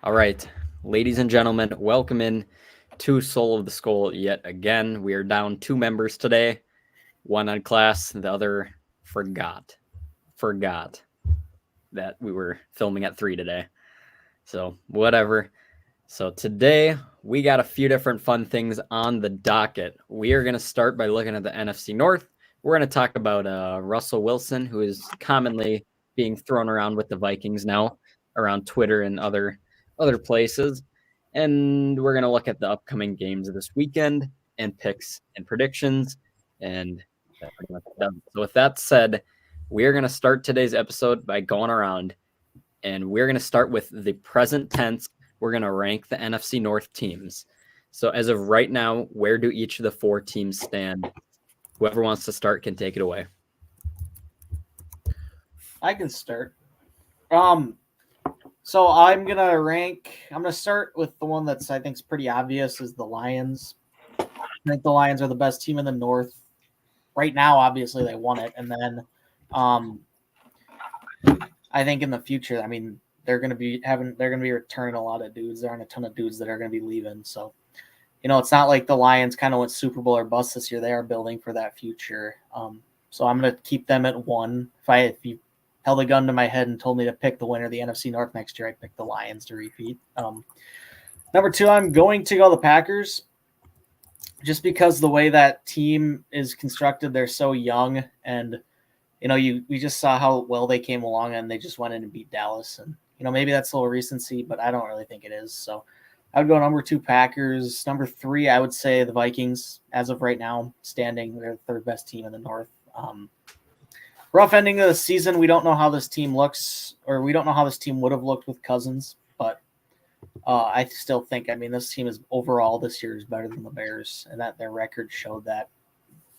All right, ladies and gentlemen, welcome in to Soul of the Skull yet again. We are down 2 members today. One on class, the other forgot that we were filming at 3 today. So, whatever. So, today we got a few different fun things on the docket. We are going to start by looking at the NFC North. We're going to talk about Russell Wilson, who is commonly being thrown around with the Vikings now around Twitter and other places. And we're going to look at the upcoming games of this weekend and picks and predictions. And that pretty much does it. So, with that said, we are going to start today's episode by going around, and we're going to start with the present tense. We're going to rank the NFC North teams. So, as of right now, where do each of the 4 teams stand? Whoever wants to start can take it away. I can start. So I'm gonna start with the one that's I think is pretty obvious is the Lions. I think the Lions are the best team in the North right now. Obviously, they won it, and then I think in the future, I mean, they're gonna be returning a lot of dudes. There aren't a ton of dudes that are gonna be leaving, so it's not like the Lions kind of went Super Bowl or bust this year. They are building for that future. So I'm gonna keep them at 1. If you held a gun to my head and told me to pick the winner of the NFC North next year, I'd pick the Lions to repeat. Number 2, I'm going to go the Packers, just because the way that team is constructed, they're so young, and we just saw how well they came along, and they just went in and beat Dallas, and maybe that's a little recency, but I don't really think it is. So I would go number 2 Packers. Number 3, I would say the Vikings. As of right now, standing, they're the 3rd best team in the North. Rough ending of the season. We don't know how this team looks, or we don't know how this team would have looked with Cousins, but I still think, this team is overall this year is better than the Bears, and that their record showed that.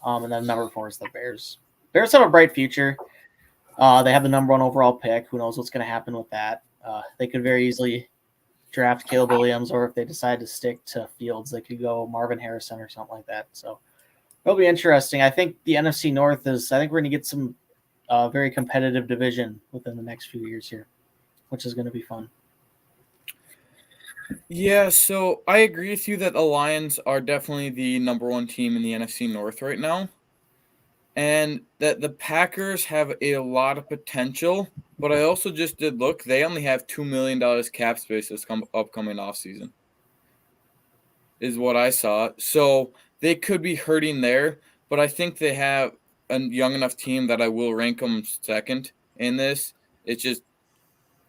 And then number 4 is the Bears. Bears have a bright future. They have the number 1 overall pick. Who knows what's going to happen with that? They could very easily draft Caleb Williams, or if they decide to stick to Fields, they could go Marvin Harrison or something like that. So it'll be interesting. I think the NFC North I think we're going to get some very competitive division within the next few years here, which is going to be fun. Yeah, so I agree with you that the Lions are definitely the number 1 team in the NFC North right now, and that the Packers have a lot of potential, but I also just did look. They only have $2 million cap space this upcoming offseason, is what I saw. So they could be hurting there, but I think they have a young enough team that I will rank them second in this. It just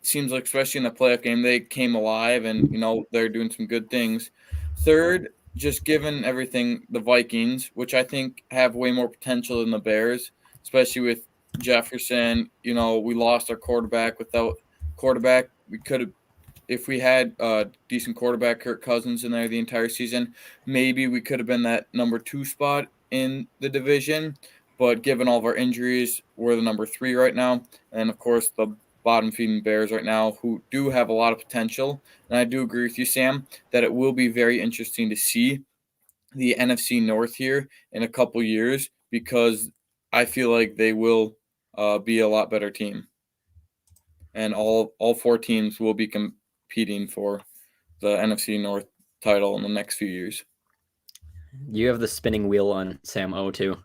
seems like, especially in the playoff game, they came alive and, they're doing some good things. Third, just given everything, the Vikings, which I think have way more potential than the Bears, especially with Jefferson. We lost our quarterback. Without quarterback, we could have, if we had a decent quarterback, Kirk Cousins, in there the entire season, maybe we could have been that number 2 spot in the division. But given all of our injuries, we're the number 3 right now. And, of course, the bottom-feeding Bears right now, who do have a lot of potential. And I do agree with you, Sam, that it will be very interesting to see the NFC North here in a couple years, because I feel like they will be a lot better team. And all 4 teams will be competing for the NFC North title in the next few years. You have the spinning wheel on Sam O too.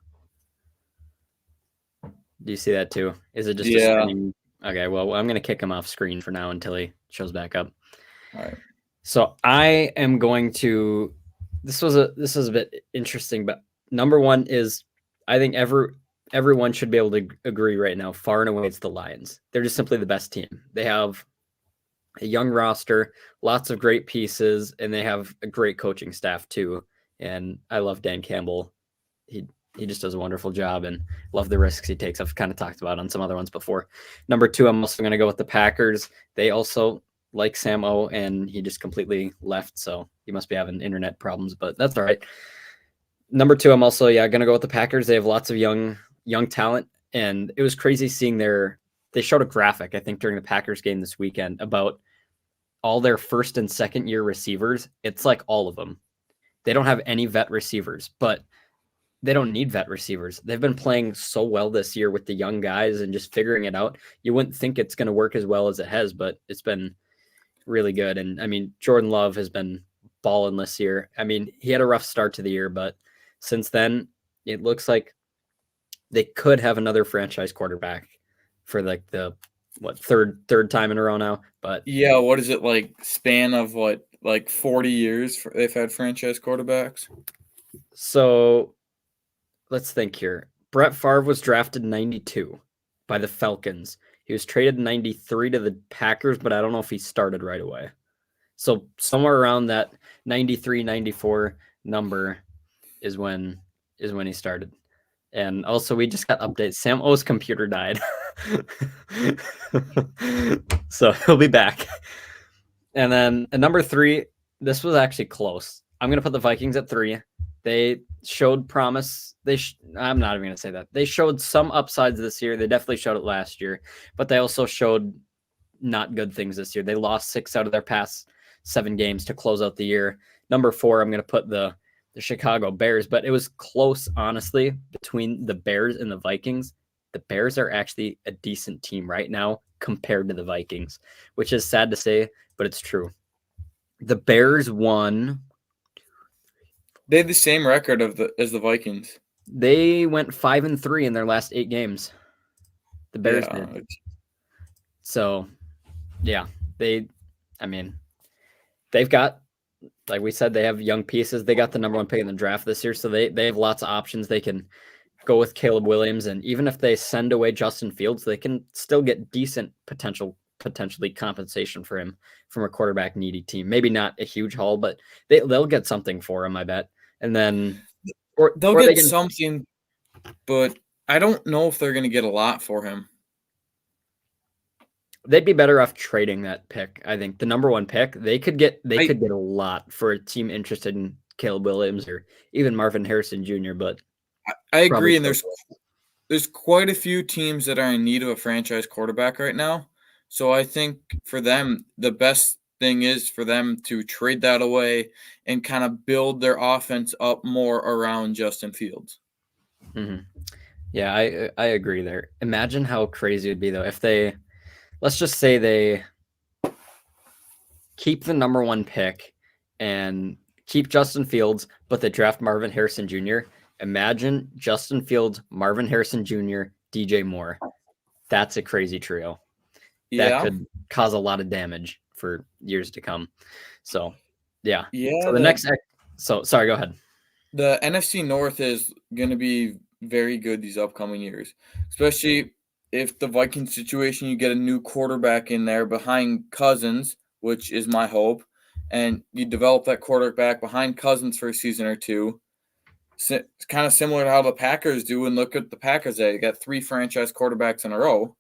Do you see that too? Is it just a spinning? Okay, well, I'm going to kick him off screen for now until he shows back up. All right. So I am going to. This was a bit interesting, but number 1 is, I think everyone should be able to agree right now, far and away, it's the Lions. They're just simply the best team. They have a young roster, lots of great pieces, and they have a great coaching staff too. And I love Dan Campbell. He just does a wonderful job, and love the risks he takes. I've kind of talked about on some other ones before. Number 2, I'm also going to go with the Packers. They also like Sam O, and he just completely left, so he must be having internet problems, but that's all right. Number 2, I'm also going to go with the Packers. They have lots of young talent, and it was crazy seeing they showed a graphic, I think, during the Packers game this weekend about all their first and second year receivers. It's like all of them. They don't have any vet receivers, but they don't need vet receivers. They've been playing so well this year with the young guys and just figuring it out. You wouldn't think it's going to work as well as it has, but it's been really good. And I mean, Jordan Love has been balling this year. I mean, he had a rough start to the year, but since then, it looks like they could have another franchise quarterback for like the third time in a row now. But Yeah, what is it like? Span of what, like 40 years they've had franchise quarterbacks? so let's think here. Brett Favre was drafted in 92 by the Falcons. He was traded in 93 to the Packers, but I don't know if he started right away. So somewhere around that 93, 94 number is when he started. And also we just got updates. Sam O's computer died. So he'll be back. And then at number 3, this was actually close. I'm going to put the Vikings at 3. They showed promise. I'm not even going to say that. They showed some upsides this year. They definitely showed it last year, but they also showed not good things this year. They lost 6 out of their past 7 games to close out the year. Number 4, I'm going to put the Chicago Bears, but it was close, honestly, between the Bears and the Vikings. The Bears are actually a decent team right now compared to the Vikings, which is sad to say, but it's true. The Bears won. They had the same record as the Vikings. They went 5-3 in their last 8 games. The Bears did. So, yeah, they've got, like we said, they have young pieces. They got the number 1 pick in the draft this year, so they have lots of options. They can go with Caleb Williams, and even if they send away Justin Fields, they can still get decent potentially compensation for him from a quarterback needy team. Maybe not a huge haul, but they'll get something for him, I bet. And then they'll get something, but I don't know if they're going to get a lot for him. They'd be better off trading that pick. I think the number 1 pick, they could get a lot for a team interested in Caleb Williams or even Marvin Harrison Jr. But I agree, and there's quite a few teams that are in need of a franchise quarterback right now. So I think for them, the best thing is for them to trade that away and kind of build their offense up more around Justin Fields. Mm-hmm. Yeah, I agree there. Imagine how crazy it would be though if they, let's just say they keep the number 1 pick and keep Justin Fields, but they draft Marvin Harrison Jr. Imagine Justin Fields, Marvin Harrison Jr., DJ Moore. That's a crazy trio. Yeah. That could cause a lot of damage for years to come. So, yeah. So sorry, go ahead. The NFC North is going to be very good these upcoming years, especially if the Viking situation, you get a new quarterback in there behind Cousins, which is my hope, and you develop that quarterback behind Cousins for a season or 2. It's kind of similar to how the Packers do, and look at the Packers. They got 3 franchise quarterbacks in a row.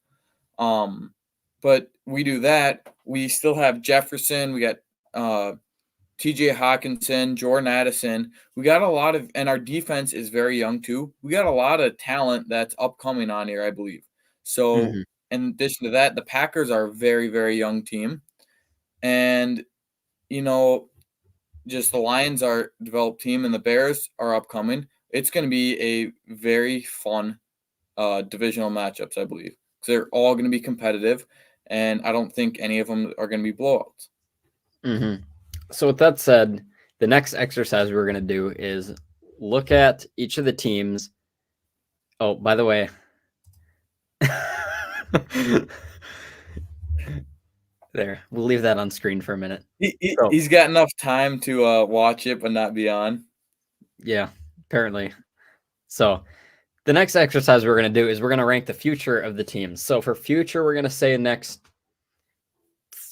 But we do that. We still have Jefferson. We got TJ Hawkinson, Jordan Addison. We got a lot of, and our defense is very young too. We got a lot of talent that's upcoming on here, I believe. So in addition to that, the Packers are a very, very young team. And, just the Lions are a developed team and the Bears are upcoming. It's going to be a very fun divisional matchups, I believe. Because they're all going to be competitive, and I don't think any of them are going to be blowouts. Mm-hmm. So with that said, the next exercise we're going to do is look at each of the teams. Oh, by the way, there, we'll leave that on screen for a minute. He's got enough time to watch it but not be on. Yeah, apparently. So the next exercise we're going to do is we're going to rank the future of the teams. So for future, we're going to say next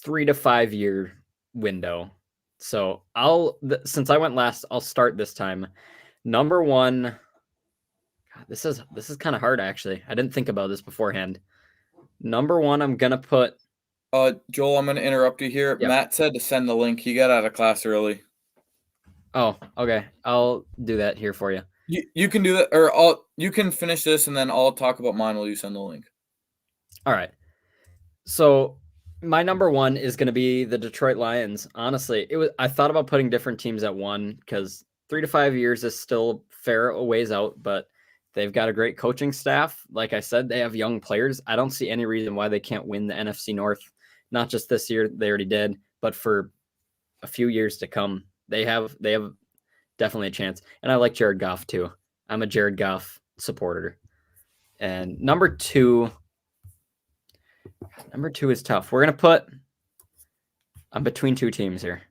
3 to 5 year window. So since I went last, I'll start this time. Number 1. God, this is kind of hard, actually. I didn't think about this beforehand. Number 1, I'm going to put. Joel, I'm going to interrupt you here. Yep. Matt said to send the link. He got out of class early. Oh, okay. I'll do that here for you. You can do that, or you can finish this, and then I'll talk about mine while you send the link. All right. So my number 1 is going to be the Detroit Lions. Honestly, I thought about putting different teams at 1 because 3 to 5 years is still fair a ways out, but they've got a great coaching staff. Like I said, they have young players. I don't see any reason why they can't win the NFC North. Not just this year, they already did, but for a few years to come, they have definitely a chance. And I like Jared Goff too. I'm a Jared Goff supporter. And number two is tough. I'm between two teams here.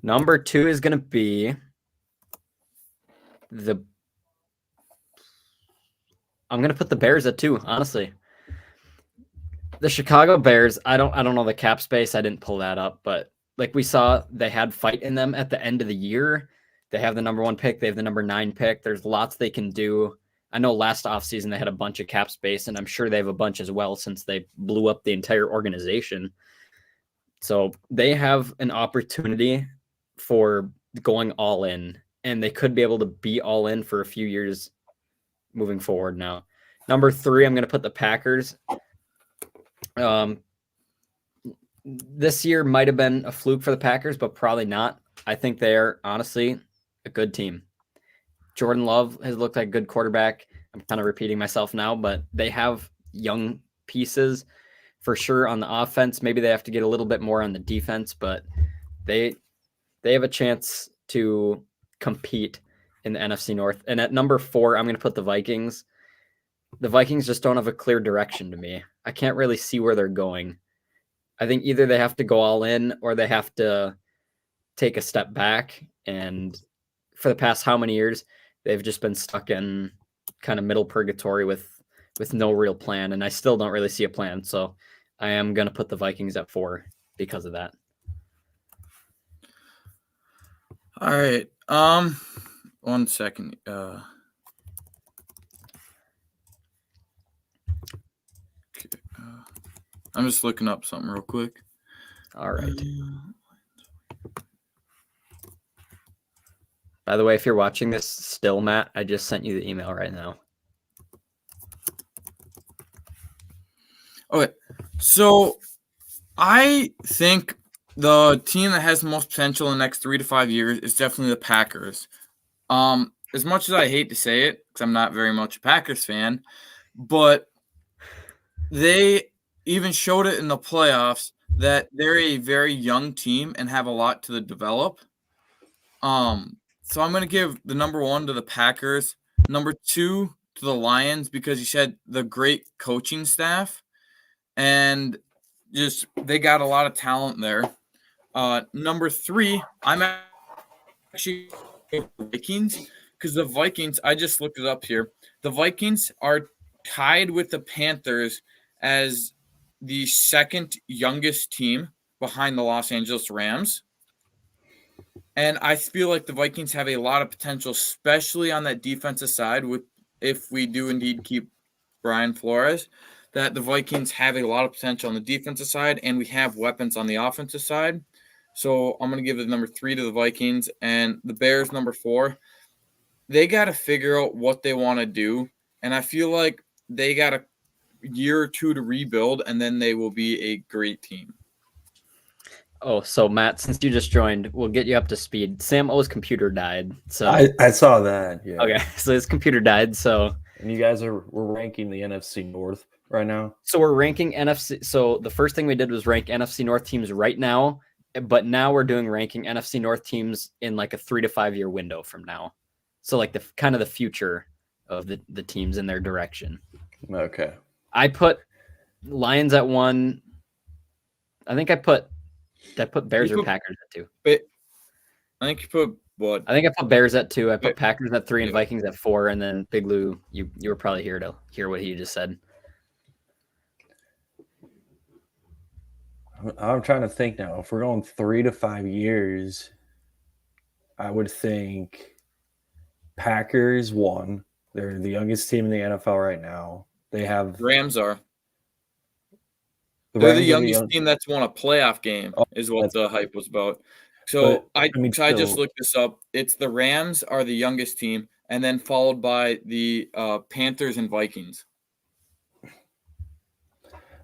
Number 2 is going to be I'm going to put the Bears at 2, honestly. The Chicago Bears, I don't know the cap space. I didn't pull that up, but like we saw, they had fight in them at the end of the year. They have the number 1 pick. They have the number 9 pick. There's lots they can do. I know last offseason they had a bunch of cap space, and I'm sure they have a bunch as well since they blew up the entire organization. So they have an opportunity for going all in, and they could be able to be all in for a few years moving forward now. Number 3, I'm going to put the Packers. This year might have been a fluke for the Packers, but probably not. I think they're honestly a good team. Jordan Love has looked like a good quarterback. I'm kind of repeating myself now, but they have young pieces for sure on the offense. Maybe they have to get a little bit more on the defense, but they have a chance to compete in the NFC North. And at number 4, I'm going to put the Vikings. The Vikings just don't have a clear direction to me. I can't really see where they're going. I think either they have to go all in or they have to take a step back. And for the past how many years, they've just been stuck in kind of middle purgatory with no real plan. And I still don't really see a plan. So I am going to put the Vikings at 4 because of that. All right. 1 second. I'm just looking up something real quick. All right. By the way, if you're watching this still, Matt, I just sent you the email right now. Okay. So I think the team that has the most potential in the next 3 to 5 years is definitely the Packers. As much as I hate to say it, because I'm not very much a Packers fan, but they even showed it in the playoffs that they're a very young team and have a lot to develop. So I'm going to give the number 1 to the Packers, number 2 to the Lions because you said the great coaching staff, and just they got a lot of talent there. Number 3, I'm actually the Vikings because the Vikings, I just looked it up here. The Vikings are tied with the Panthers as the second youngest team behind the Los Angeles Rams. And I feel like the Vikings have a lot of potential, especially on that defensive side, if we do indeed keep Brian Flores, that the Vikings have a lot of potential on the defensive side, and we have weapons on the offensive side. So I'm going to give the number 3 to the Vikings, and the Bears, number 4. They got to figure out what they want to do, and I feel like they got a year or 2 to rebuild, and then they will be a great team. Oh, so Matt, since you just joined, we'll get you up to speed. Sam O's computer died. So I saw that. Yeah. Okay, so his computer died. So and you guys we're ranking the NFC North right now. So we're ranking NFC. So the first thing we did was rank NFC North teams right now, but now we're doing ranking NFC North teams in like a 3 to 5 year window from now. So like the kind of the future of the teams in their direction. Okay. I put Lions at 1. I think I put Bears or Packers at 2. I think you put what? I think I put Bears at 2. I put Packers at 3 and Vikings at 4. And then Big Lou, you were probably here to hear what he just said. I'm trying to think now. If we're going 3 to 5 years, I would think Packers 1. They're the youngest team in the NFL right now. They have Rams are. They're the youngest team that's won a playoff game, is what the hype was about. So I just looked this up. It's the Rams are the youngest team, and then followed by the Panthers and Vikings.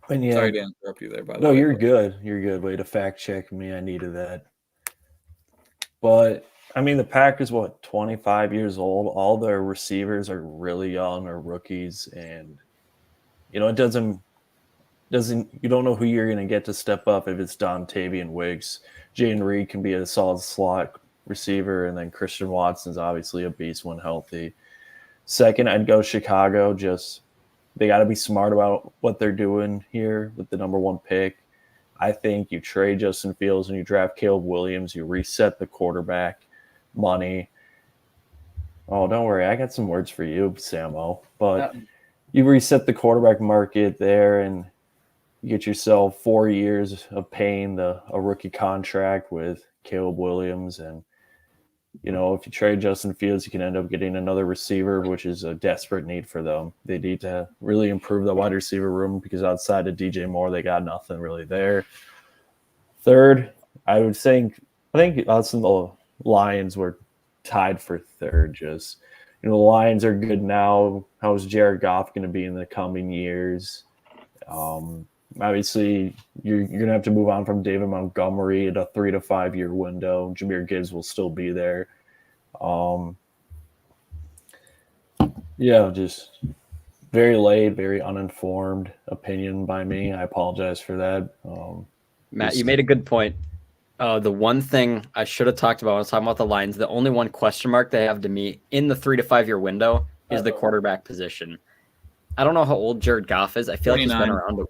Yeah, sorry to interrupt you there, by the way. No, you're good. You're good. Way to fact check me. I needed that. But I mean, the Packers, 25 years old. All their receivers are really young or rookies, and it doesn't. you don't know who you're going to get to step up if it's Dontavian Wicks. Jaden Reed can be a solid slot receiver, and then Christian Watson's obviously a beast when healthy. Second, I'd go Chicago. Just they got to be smart about what they're doing here with the number 1 pick. I think you trade Justin Fields and you draft Caleb Williams. You reset the quarterback money. Oh, don't worry. I got some words for you, Samo. But you reset the quarterback market there and you get yourself 4 years of paying a rookie contract with Caleb Williams. And, if you trade Justin Fields, you can end up getting another receiver, which is a desperate need for them. They need to really improve the wide receiver room because outside of DJ Moore, they got nothing really there. Third, I think us and the Lions were tied for third. Just, the Lions are good now. How is Jared Goff going to be in the coming years? Obviously, you're going to have to move on from David Montgomery at a 3 to 5 year window. Jahmyr Gibbs will still be there. Just very laid, very uninformed opinion by me. I apologize for that. Matt, you made a good point. The one thing I should have talked about when I was talking about the Lions, the only one question mark they have to meet in the 3 to 5 year window is the quarterback position. I don't know how old Jared Goff is. I feel 29. Like he's been around.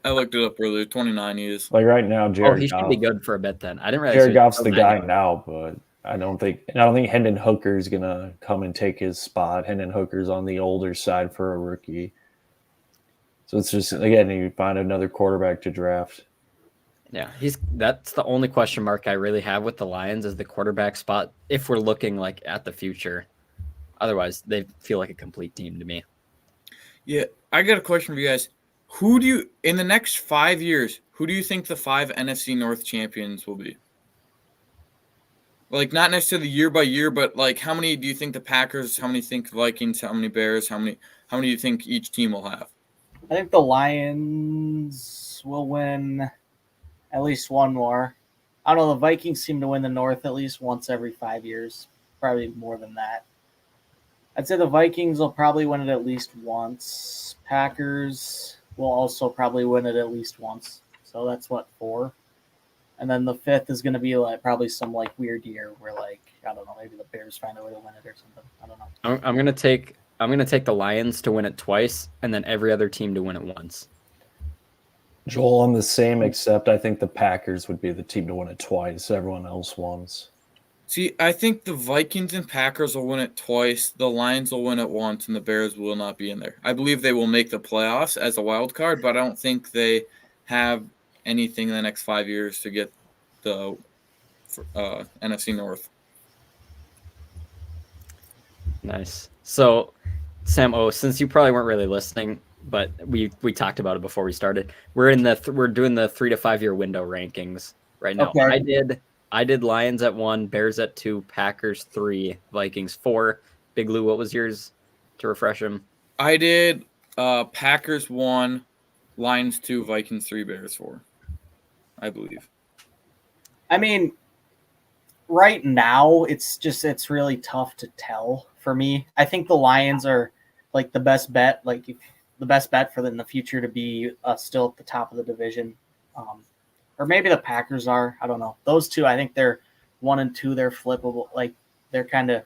I looked it up earlier. 29 years. Like right now, Jared. He should be good for a bit then. I didn't realize Jared Goff's the guy now, but I don't think Hendon Hooker's gonna come and take his spot. Hendon Hooker's on the older side for a rookie. So it's just, again, you find another quarterback to draft. Yeah, that's the only question mark I really have with the Lions is the quarterback spot if we're looking like at the future. Otherwise, they feel like a complete team to me. Yeah, I got a question for you guys. In the next 5 years, who do you think the 5 NFC North champions will be? Like, not necessarily year by year, but like, how many do you think the Packers, how many think Vikings, how many Bears, how many do you think each team will have? I think the Lions will win at least one more. I don't know. The Vikings seem to win the North at least once every 5 years, probably more than that. I'd say the Vikings will probably win it at least once. Packers will also probably win it at least once. So that's 4. And then the 5th is going to be probably some weird year where I don't know, maybe the Bears find a way to win it or something. I don't know. I'm going to take the Lions to win it twice and then every other team to win it once. Joel, I'm the same, except I think the Packers would be the team to win it twice. Everyone else once. See, I think the Vikings and Packers will win it twice, the Lions will win it once, and the Bears will not be in there. I believe they will make the playoffs as a wild card, but I don't think they have anything in the next 5 years to get the NFC North. Nice. So, Sam, since you probably weren't really listening, but we talked about it before we started. We're doing the 3 to 5 year window rankings right now. Okay. I did Lions at 1, Bears at 2, Packers 3, Vikings 4. Big Lou, what was yours to refresh him? I did Packers 1, Lions 2, Vikings 3, Bears 4. I believe. I mean, right now it's really tough to tell for me. I think the Lions are the best bet, the best bet for them in the future to be still at the top of the division. Or maybe the Packers are. I don't know. Those two, I think they're 1 and 2. They're flippable. They're kind of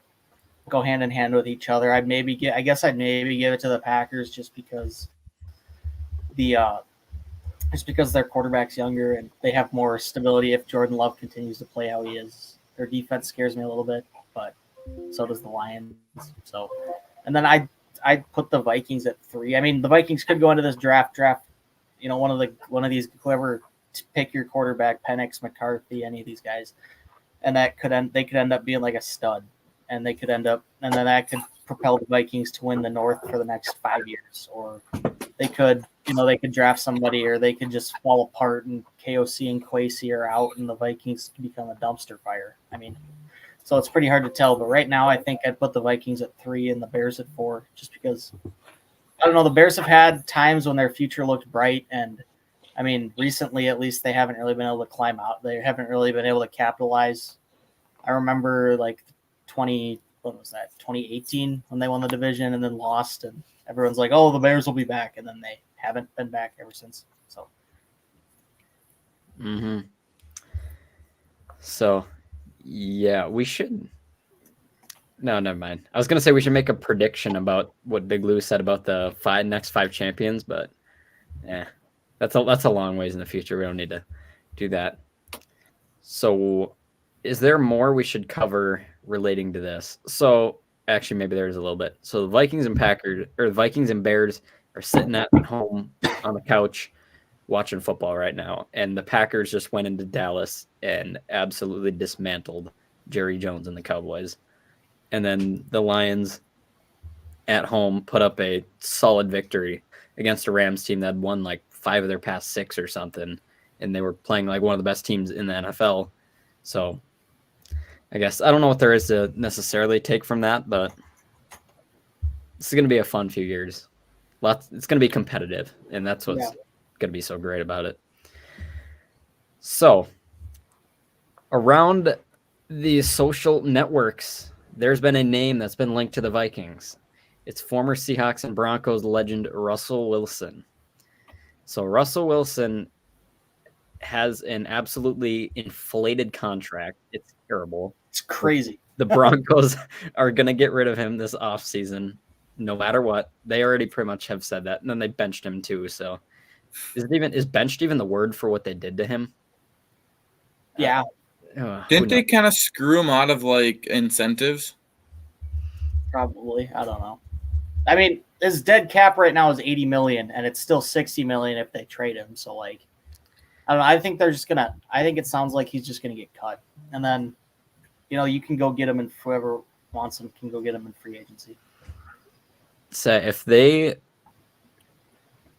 go hand in hand with each other. I'd maybe give it to the Packers just because their quarterback's younger and they have more stability if Jordan Love continues to play how he is. Their defense scares me a little bit, but so does the Lions. So, and then I'd put the Vikings at 3. I mean, the Vikings could go into this draft. One of these whoever. Pick your quarterback, Penix, McCarthy, any of these guys, and they could end up being like a stud, and then that could propel the Vikings to win the North for the next 5 years, or they could draft somebody, or they could just fall apart and KOC and Kwesi are out, and the Vikings become a dumpster fire. I mean, so it's pretty hard to tell, but right now I think I'd put the Vikings at 3 and the Bears at 4, just because I don't know. The Bears have had times when their future looked bright, and I mean, recently, at least, they haven't really been able to climb out. They haven't really been able to capitalize. I remember 2018 when they won the division and then lost, and everyone's like, oh, the Bears will be back. And then they haven't been back ever since. So. Mm-hmm. So, yeah, we should. No, never mind. I was gonna say we should make a prediction about what Big Lou said about the next five champions, but that's a long ways in the future. We don't need to do that. So, is there more we should cover relating to this? So, actually, maybe there's a little bit. So, the Vikings and Bears are sitting at home on the couch watching football right now, and the Packers just went into Dallas and absolutely dismantled Jerry Jones and the Cowboys. And then the Lions at home put up a solid victory against a Rams team that had won like 5 of their past 6 or something, and they were playing like one of the best teams in the NFL. So I guess I don't know what there is to necessarily take from that, but this is going to be a fun few years. It's going to be competitive, and that's what's going to be so great about it. So around the social networks, there's been a name that's been linked to the Vikings. It's former Seahawks and Broncos legend Russell Wilson. So Russell Wilson has an absolutely inflated contract. It's terrible. It's crazy. The Broncos are going to get rid of him this offseason, no matter what. They already pretty much have said that. And then they benched him too. So is benched even the word for what they did to him? Yeah. Didn't they kind of screw him out of like incentives? Probably. I don't know. I mean, his dead cap right now is $80 million, and it's still $60 million if they trade him. So like, I don't know. I think they're just gonna. I think it sounds like he's just gonna get cut, and then, you can go get him, and whoever wants him can go get him in free agency. So if they,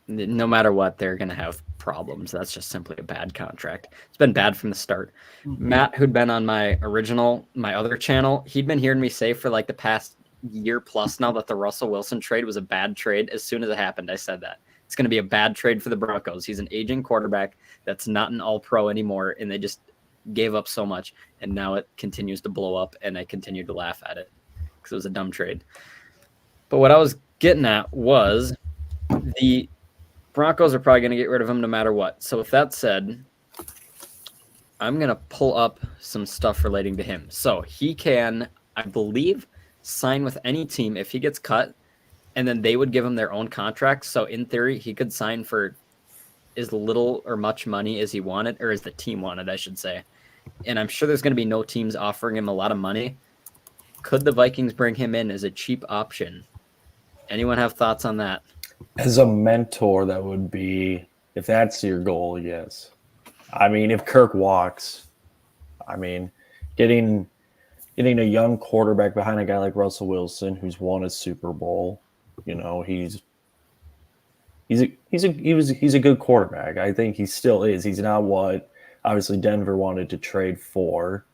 no matter what, they're gonna have problems. That's just simply a bad contract. It's been bad from the start. Mm-hmm. Matt, who'd been on my other channel, he'd been hearing me say for like the past year plus now that the Russell Wilson trade was a bad trade. As soon as it happened, I said that it's going to be a bad trade for the Broncos. He's an aging quarterback that's not an all-pro anymore, and they just gave up so much, and now it continues to blow up, and I continue to laugh at it because it was a dumb trade. But what I was getting at was the Broncos are probably going to get rid of him no matter what. So with that said, I'm going to pull up some stuff relating to him. So he can, I believe, sign with any team if he gets cut, and then they would give him their own contract. So in theory, he could sign for as little or much money as he wanted, or as the team wanted, I should say. And I'm sure there's going to be no teams offering him a lot of money. Could the Vikings bring him in as a cheap option? Anyone have thoughts on that? As a mentor, that would be, if that's your goal, yes. I mean, if Kirk walks, I mean, getting a young quarterback behind a guy like Russell Wilson, who's won a Super Bowl, he's a good quarterback. I think he still is. He's not what obviously Denver wanted to trade for.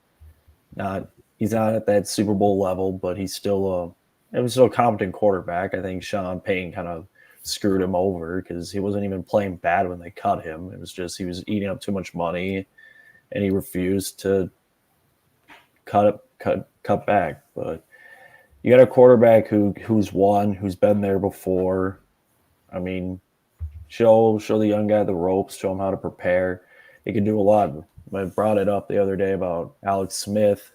He's not at that Super Bowl level, but he's still a competent quarterback. I think Sean Payton kind of screwed him over because he wasn't even playing bad when they cut him. It was just he was eating up too much money, and he refused to cut back. But you got a quarterback who's won, who's been there before. I mean, show the young guy the ropes, show him how to prepare. He can do a lot. I brought it up the other day about Alex Smith.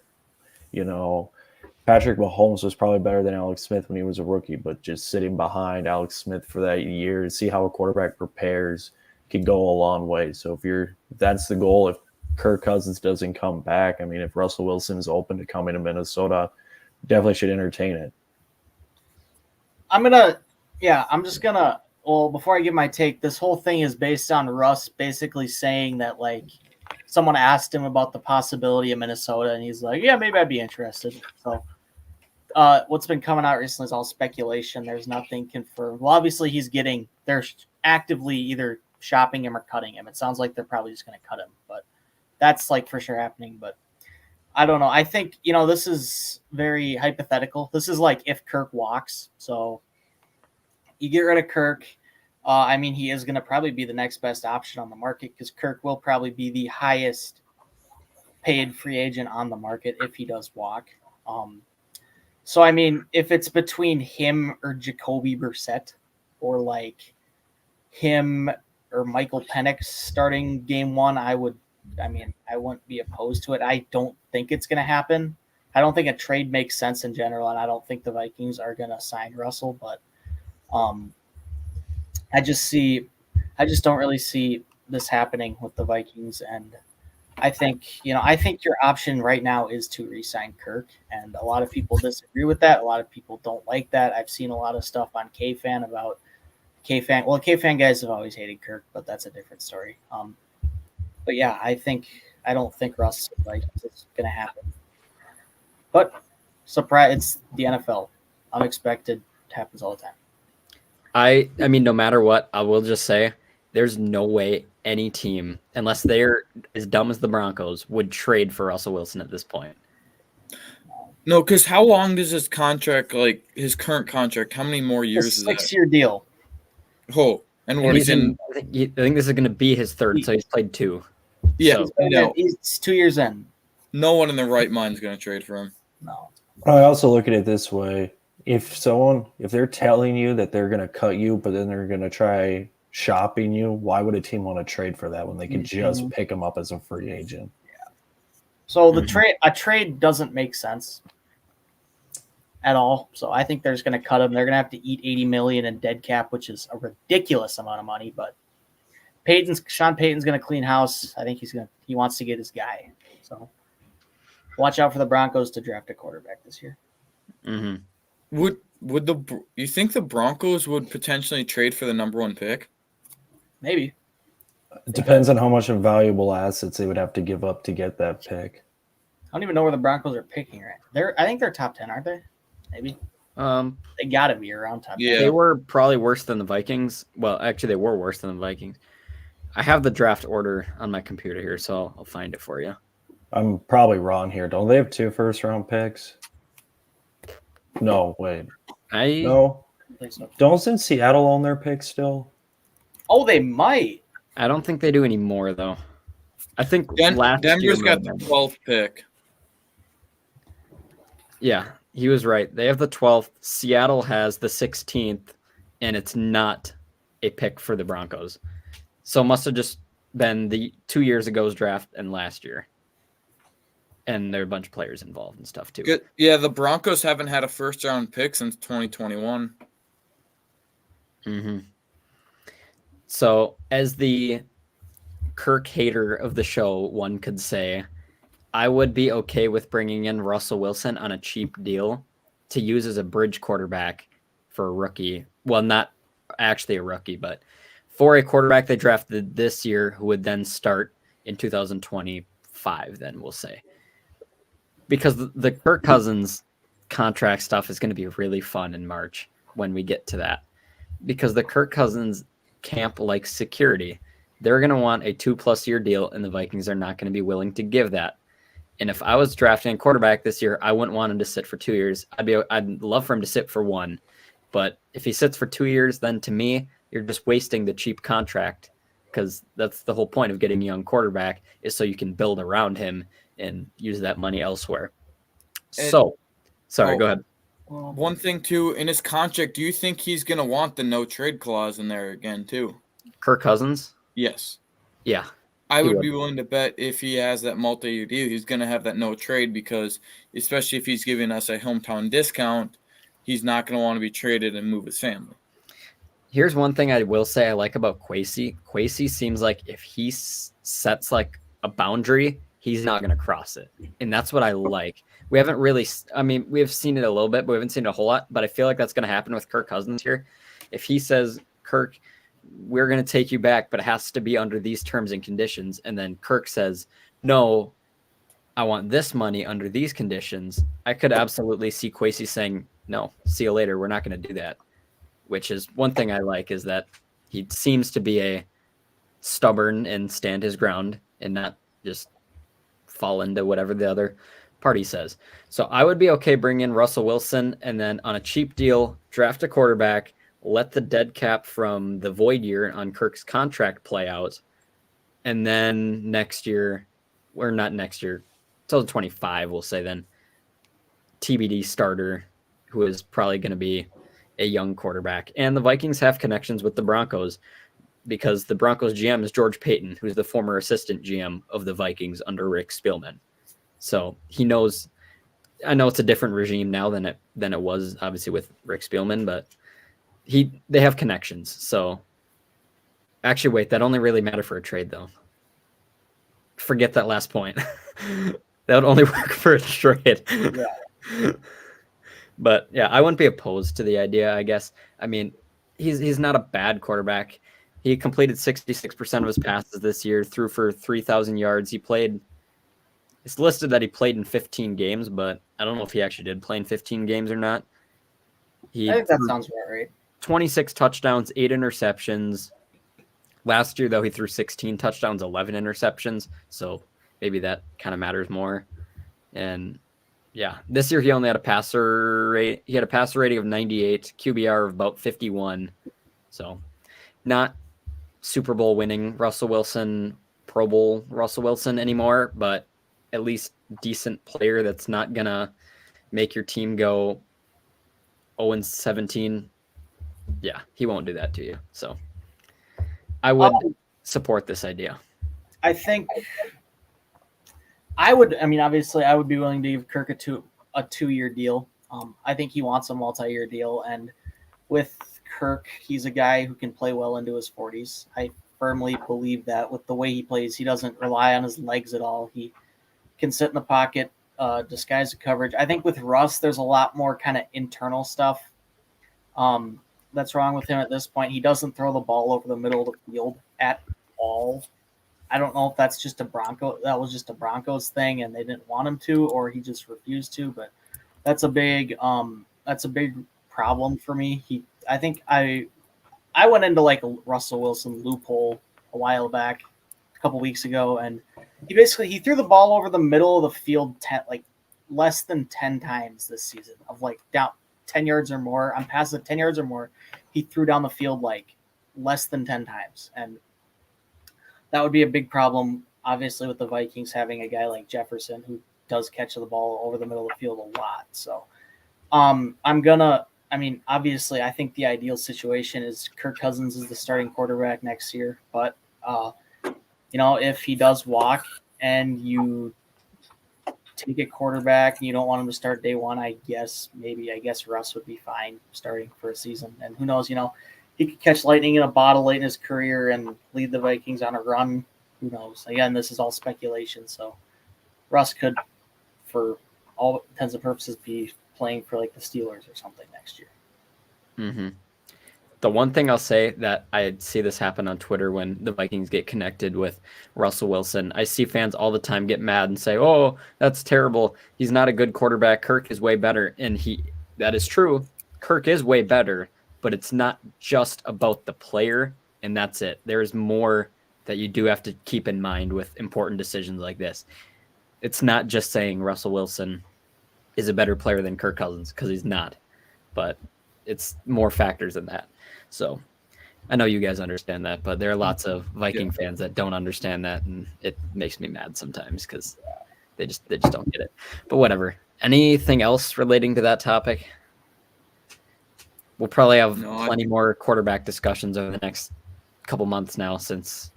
Patrick Mahomes was probably better than Alex Smith when he was a rookie, but just sitting behind Alex Smith for that year to see how a quarterback prepares can go a long way. So if that's the goal, if Kirk Cousins doesn't come back, I mean, if Russell Wilson is open to coming to Minnesota, definitely should entertain it. Before I give my take, this whole thing is based on Russ basically saying that, like, someone asked him about the possibility of Minnesota, and he's like, yeah, maybe I'd be interested. So what's been coming out recently is all speculation. There's nothing confirmed. Well, obviously they're actively either shopping him or cutting him. It sounds like they're probably just going to cut him, but that's like for sure happening. But I don't know. I think, this is very hypothetical. This is like if Kirk walks. So you get rid of Kirk. He is going to probably be the next best option on the market because Kirk will probably be the highest paid free agent on the market if he does walk. If it's between him or Jacoby Brissett or like him or Michael Penix starting game one, I wouldn't be opposed to it. I don't think it's going to happen. I don't think a trade makes sense in general, and I don't think the Vikings are going to sign Russell, but I just don't really see this happening with the Vikings, and I think your option right now is to re-sign Kirk, and a lot of people disagree with that. A lot of people don't like that. I've seen a lot of stuff on K-Fan about K-Fan. Well, K-Fan guys have always hated Kirk, but that's a different story. But yeah, I don't think Russ Vikings is going to happen. But surprise, it's the NFL. Unexpected happens all the time. I mean, no matter what, I will just say there's no way any team, unless they're as dumb as the Broncos, would trade for Russell Wilson at this point. No, because how long does his contract, like his current contract, how many more years is that? 6-year deal. Oh, and what he's in? I think this is going to be his third, so he's played 2. Yeah, So, no. He's 2 years in. No one in their right mind is going to trade for him. No. I also look at it this way. If they're telling you that they're going to cut you, but then they're going to try shopping you, why would a team want to trade for that when they can just pick him up as a free agent? Yeah. So a trade doesn't make sense at all. So I think they're just going to cut him. They're going to have to eat $80 million in dead cap, which is a ridiculous amount of money. But Sean Payton's going to clean house. I think he wants to get his guy. So watch out for the Broncos to draft a quarterback this year. Mm-hmm. Would you think the Broncos would potentially trade for the number 1 pick? Maybe. It depends on how much of valuable assets they would have to give up to get that pick. I don't even know where the Broncos are picking right. I think they're top 10, aren't they? Maybe. They got to be around top 10. Yeah. They were probably worse than the Vikings. Well, actually, they were worse than the Vikings. I have the draft order on my computer here, so I'll find it for you. I'm probably wrong here. Don't they have 2 first-round picks? No, wait. No. Don't Seattle own their picks still? Oh, they might. I don't think they do anymore, though. I think Denver's got the 12th pick. Yeah, he was right. They have the 12th. Seattle has the 16th, and it's not a pick for the Broncos. So it must have just been the 2 years ago's draft and last year. And there are a bunch of players involved and stuff, too. Good. Yeah, the Broncos haven't had a first-round pick since 2021. Mm-hmm. So, as the Kirk hater of the show, one could say, I would be okay with bringing in Russell Wilson on a cheap deal to use as a bridge quarterback for a rookie. Well, not actually a rookie, but for a quarterback they drafted this year who would then start in 2025, then we'll say. Because the Kirk Cousins contract stuff is going to be really fun in March when we get to that. Because the Kirk Cousins camp likes security. They're going to want a 2+ year deal, and the Vikings are not going to be willing to give that. And if I was drafting a quarterback this year, I wouldn't want him to sit for 2 years. I'd love for him to sit for 1. But if he sits for 2 years, then to me, you're just wasting the cheap contract, because that's the whole point of getting a young quarterback, is so you can build around him and use that money elsewhere. Go ahead. One thing, too, in his contract, do you think he's going to want the no-trade clause in there again, too? Kirk Cousins? Yes. Yeah. I would be willing to bet if he has that multi-year deal, he's going to have that no-trade because, especially if he's giving us a hometown discount, he's not going to want to be traded and move his family. Here's one thing I will say I like about Kwesi. Kwesi seems like if he sets like a boundary, he's not going to cross it. And that's what I like. We haven't really, we have seen it a little bit, but we haven't seen it a whole lot. But I feel like that's going to happen with Kirk Cousins here. If he says, Kirk, we're going to take you back, but it has to be under these terms and conditions. And then Kirk says, no, I want this money under these conditions. I could absolutely see Kwesi saying, no, see you later. We're not going to do that. Which is one thing I like, is that he seems to be a stubborn and stand his ground and not just fall into whatever the other party says. So I would be okay bringing in Russell Wilson and then on a cheap deal, draft a quarterback, let the dead cap from the void year on Kirk's contract play out. And then next year, or not next year, 2025, we'll say then, TBD starter, who is probably going to be a young quarterback. And the Vikings have connections with the Broncos. because the Broncos GM is George Payton, who's the former assistant GM of the Vikings under Rick Spielman. So he knows. I know it's a different regime now than it was obviously with Rick Spielman, but they have connections. So actually, wait, that only really mattered for a trade though. Forget that last point. That would only work for a trade. Yeah. But yeah, I wouldn't be opposed to the idea, I guess. I mean, he's not a bad quarterback. He completed 66% of his passes this year, threw for 3,000 yards. It's listed that he played in 15 games, but I don't know if he actually did play in 15 games or not. I think that sounds about right. 26 touchdowns, 8 interceptions. Last year, though, he threw 16 touchdowns, 11 interceptions. So maybe that kind of matters more. And yeah, this year he only had a passer rate. He had a passer rating of 98, QBR of about 51. So not Super Bowl winning Russell Wilson, Pro Bowl Russell Wilson anymore, but at least decent player that's not going to make your team go 0-17. Yeah, he won't do that to you. So I would support this idea. I think obviously I would be willing to give Kirk a 2-year deal. I think he wants a multi-year deal. And with Kirk, he's a guy who can play well into his 40s. I firmly believe that with the way he plays, he doesn't rely on his legs at all. He can sit in the pocket, disguise the coverage. I think with Russ, there's a lot more kind of internal stuff that's wrong with him at this point. He doesn't throw the ball over the middle of the field at all. I don't know if that was just a Broncos thing and they didn't want him to, or he just refused to, but that's a big problem for me. I think I went into like a Russell Wilson loophole a while back, a couple weeks ago, and he threw the ball over the middle of the field less than 10 times this season, of like down 10 yards or more. I'm past the 10 yards or more. He threw down the field like less than 10 times. And that would be a big problem, obviously, with the Vikings having a guy like Jefferson who does catch the ball over the middle of the field a lot. So obviously, I think the ideal situation is Kirk Cousins is the starting quarterback next year. But, if he does walk and you take a quarterback and you don't want him to start day one, I guess Russ would be fine starting for a season. And who knows, he could catch lightning in a bottle late in his career and lead the Vikings on a run. Who knows? Again, this is all speculation. So Russ could, for all intents and purposes, be playing for like the Steelers or something next year. Mm-hmm. The one thing I'll say that I see this happen on Twitter when the Vikings get connected with Russell Wilson, I see fans all the time get mad and say, "Oh, that's terrible. He's not a good quarterback. Kirk is way better." And that is true. Kirk is way better, but it's not just about the player, and that's it. There's more that you do have to keep in mind with important decisions like this. It's not just saying Russell Wilson is a better player than Kirk Cousins, because he's not. But it's more factors than that. So I know you guys understand that, but there are lots of Viking fans that don't understand that, and it makes me mad sometimes because they just don't get it. But whatever. Anything else relating to that topic? We'll probably have plenty more quarterback discussions over the next couple months now, since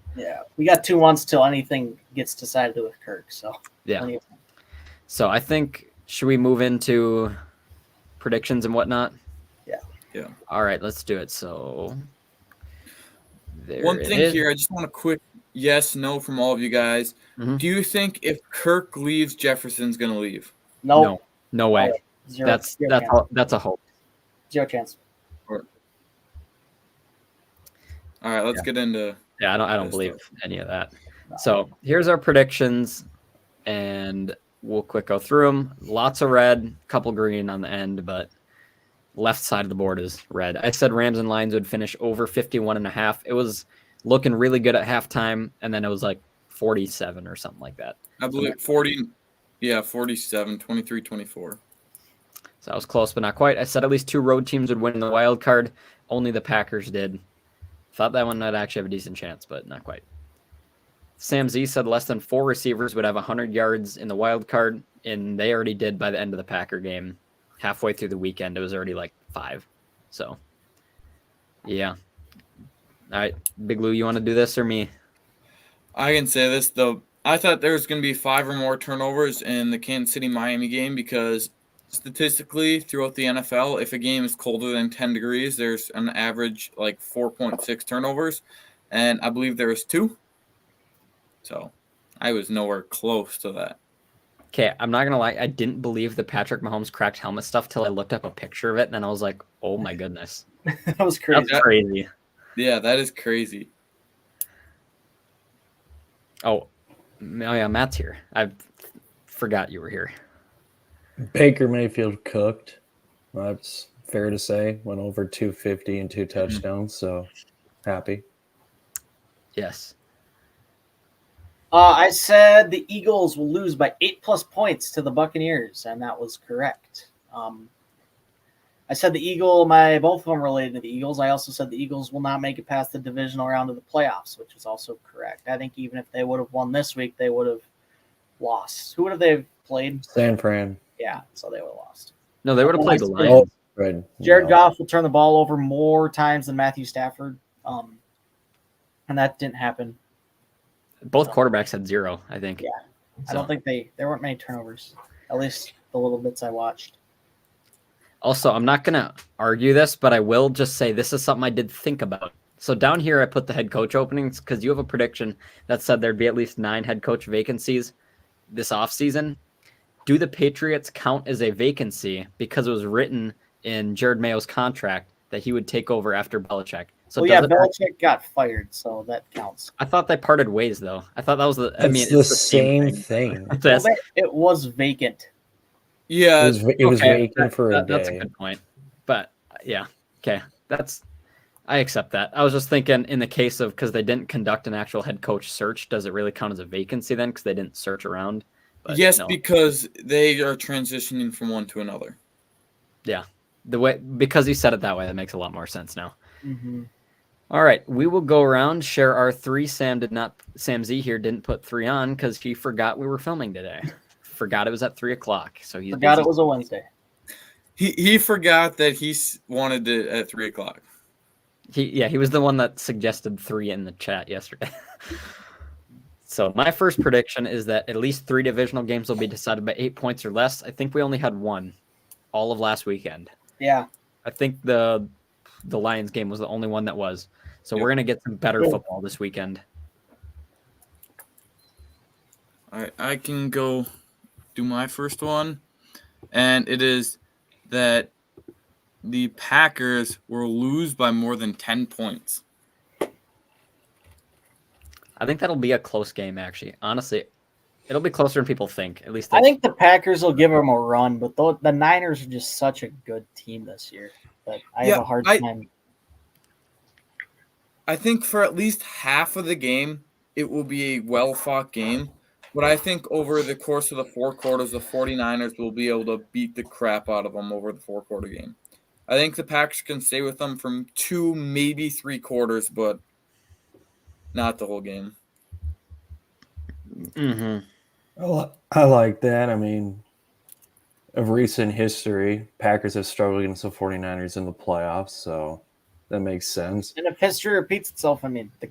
we got 2 months till anything gets decided with Kirk. So yeah. So I think, should we move into predictions and whatnot? Yeah. All right, let's do it. So one thing here, I just want a quick yes, no from all of you guys. Mm-hmm. Do you think if Kirk leaves, Jefferson's going to leave? No way. Zero, that's a hope. 0 chance. All right, let's get into. Yeah, I don't believe any of that. No. So here's our predictions, and we'll quick go through them. Lots of red, couple green on the end, but left side of the board is red. I said Rams and Lions would finish over 51.5. It was looking really good at halftime, and then it was like 47 or something like that. I believe 47, 23-24. So that was close, but not quite. I said at least 2 road teams would win in the wild card. Only the Packers did. Thought that one might actually have a decent chance, but not quite. Sam Z said less than 4 receivers would have 100 yards in the wild card, and they already did by the end of the Packer game. Halfway through the weekend, it was already like 5. So, yeah. All right, Big Lou, you want to do this or me? I can say this though. I thought there was going to be 5 or more turnovers in the Kansas City Miami game because statistically throughout the NFL, if a game is colder than 10 degrees, there's an average like 4.6 turnovers, and I believe there was 2. So I was nowhere close to that. Okay, I'm not gonna lie. I didn't believe the Patrick Mahomes cracked helmet stuff till I looked up a picture of it, and then I was like, "Oh my goodness, That was crazy. that's crazy." Yeah, that is crazy. Oh yeah, Matt's here. I forgot you were here. Baker Mayfield cooked. That's fair to say. Went over 250 and 2 touchdowns, so happy. Yes. I said the Eagles will lose by 8+ points to the Buccaneers, and that was correct. I said both of them related to the Eagles. I also said the Eagles will not make it past the divisional round of the playoffs, which is also correct. I think even if they would have won this week, they would have lost. Who would have they played? San Fran. Yeah, so they would have lost. No, they would have played the Oh, Lions. Right. Jared No. Goff will turn the ball over more times than Matthew Stafford, and that didn't happen. Both quarterbacks had 0, I think. Yeah. I don't think there weren't many turnovers, at least the little bits I watched. Also, I'm not gonna argue this, but I will just say this is something I did think about. So down here, I put the head coach openings because you have a prediction that said there'd be at least 9 head coach vacancies this offseason. Do the Patriots count as a vacancy because it was written in Jared Mayo's contract that he would take over after Belichick? So Belichick got fired, so that counts. I thought they parted ways, though. I thought that was the. It's the same thing. It was vacant. Yeah, It was vacant for a day. That's a good point. But yeah, okay, I accept that. I was just thinking in the case of because they didn't conduct an actual head coach search, does it really count as a vacancy then? Because they didn't search around. But yes, no. because they are transitioning from one to another. Yeah, because you said it that way, that makes a lot more sense now. Mm-hmm. All right, we will go around, share our 3. Sam Z here didn't put 3 on because he forgot we were filming today. Forgot it was at 3:00, so he forgot it was a Wednesday. He forgot that he wanted it at 3:00. He was the one that suggested 3 in the chat yesterday. So my first prediction is that at least 3 divisional games will be decided by 8 points or less. I think we only had 1 all of last weekend. Yeah. I think the Lions game was the only one that was. So we're going to get some better football this weekend. All right, I can go do my first one. And it is that the Packers will lose by more than 10 points. I think that'll be a close game, actually. Honestly, it'll be closer than people think. At least I think the Packers will give them a run, but the Niners are just such a good team this year that I have a hard time. I think for at least half of the game, it will be a well-fought game. But I think over the course of the 4 quarters, the 49ers will be able to beat the crap out of them over the 4-quarter game. I think the Packers can stay with them from 2, maybe 3 quarters, but not the whole game. Mm-hmm. I like that. I mean, of recent history, Packers have struggled against the 49ers in the playoffs, so that makes sense. And if history repeats itself, I mean, the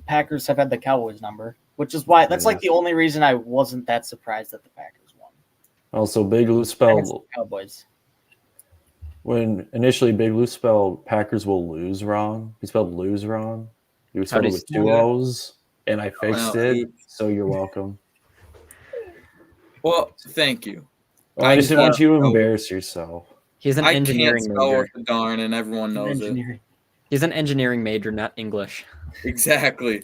Packers have had the Cowboys number, which is why that's like the only reason I wasn't that surprised that the Packers won. Also, Big Lou spelled Cowboys. When initially Big Lou spelled Packers will lose wrong. He spelled lose wrong. He spelled it with 2 O's, and I fixed it. So you're welcome. Well, thank you. Well, I just didn't want you to embarrass yourself. He's an engineering major. I can't spell darn, and everyone knows it. He's an engineering major, not English. Exactly.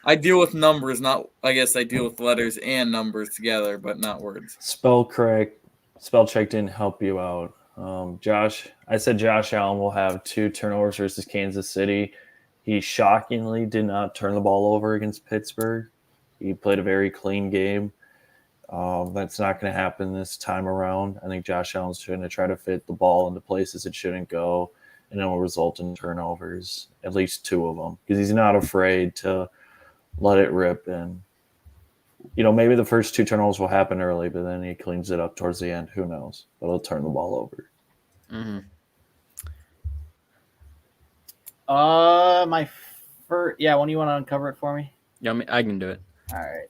I deal with numbers, I guess I deal with letters and numbers together, but not words. Spell correct. Spell check didn't help you out. I said Josh Allen will have 2 turnovers versus Kansas City. He shockingly did not turn the ball over against Pittsburgh. He played a very clean game. That's not going to happen this time around. I think Josh Allen's going to try to fit the ball into places it shouldn't go, and it will result in turnovers, at least 2 of them, because he's not afraid to let it rip. And, maybe the first 2 turnovers will happen early, but then he cleans it up towards the end. Who knows? But he'll turn the ball over. Mm-hmm. My first, yeah. When you want to uncover it for me? Yeah, I can do it. All right.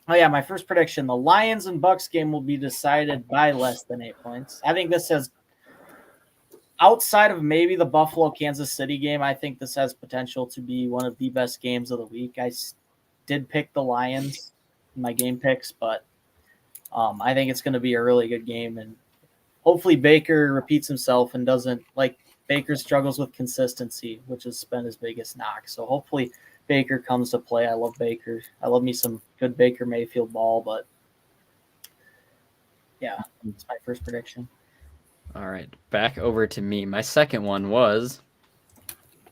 Oh yeah, my first prediction: the Lions and Bucks game will be decided by less than 8 points. I think this has, outside of maybe the Buffalo Kansas City game, I think this has potential to be one of the best games of the week. I did pick the Lions in my game picks, but I think it's going to be a really good game, and hopefully Baker repeats himself and doesn't, like, Baker struggles with consistency, which has been his biggest knock. So hopefully Baker comes to play. I love Baker. I love me some good Baker Mayfield ball, but yeah, that's my first prediction. All right, back over to me. My second one was,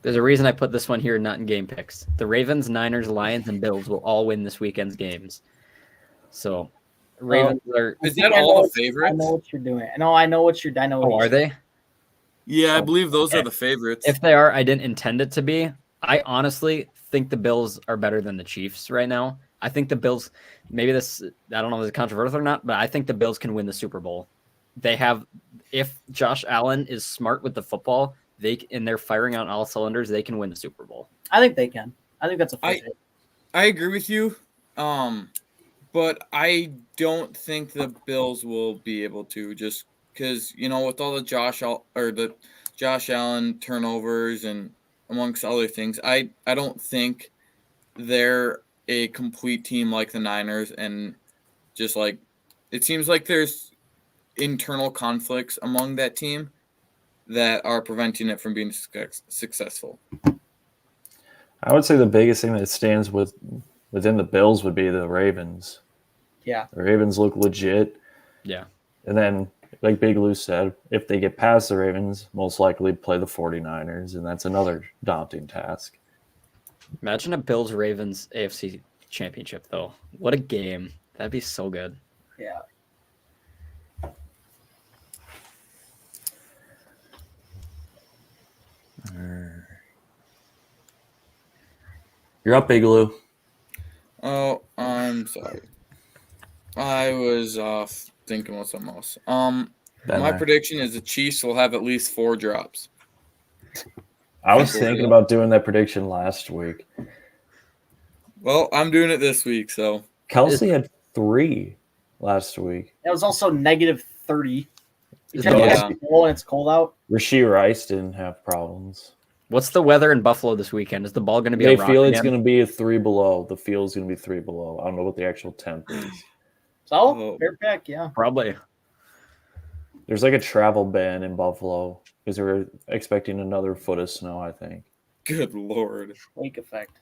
there's a reason I put this one here, not in game picks. The Ravens, Niners, Lions, and Bills will all win this weekend's games. So Ravens are. Is that all the favorites? I know what you're doing. No, I know what you're. I know. Oh, are they? Yeah, I believe those are the favorites. If they are, I didn't intend it to be. I honestly think the Bills are better than the Chiefs right now. I think the Bills, maybe this, I don't know if it's controversial or not, but I think the Bills can win the Super Bowl. They have, if Josh Allen is smart with the football, and they're firing on all cylinders, they can win the Super Bowl. I think they can. I think that's a I agree with you, but I don't think the Bills will be able to, just because, with all the Josh Allen turnovers and amongst other things, I don't think they're a complete team like the Niners, and just like it seems like there's internal conflicts among that team that are preventing it from being successful. I would say the biggest thing that stands within the Bills would be the Ravens. Yeah. The Ravens look legit. Yeah. And then, like Big Lou said, if they get past the Ravens, most likely play the 49ers, and that's another daunting task. Imagine a Bills-Ravens AFC championship, though. What a game. That'd be so good. Yeah. You're up, Big Lou. Oh, I'm sorry. I was thinking about something else. My prediction is the Chiefs will have at least 4 drops. I was thinking about doing that prediction last week. Well, I'm doing it this week, so. Kelsey had 3 last week. It was also -30. Yeah. It's cold out. Rashee Rice didn't have problems. What's the weather in Buffalo this weekend? Is the ball going to be They on feel rock it's again? going to be a 3 below. The field's going to be 3 below. I don't know what the actual temp is. So, fair pick, yeah. Probably. There's like a travel ban in Buffalo because they're expecting another foot of snow, I think. Good Lord. Wake effect.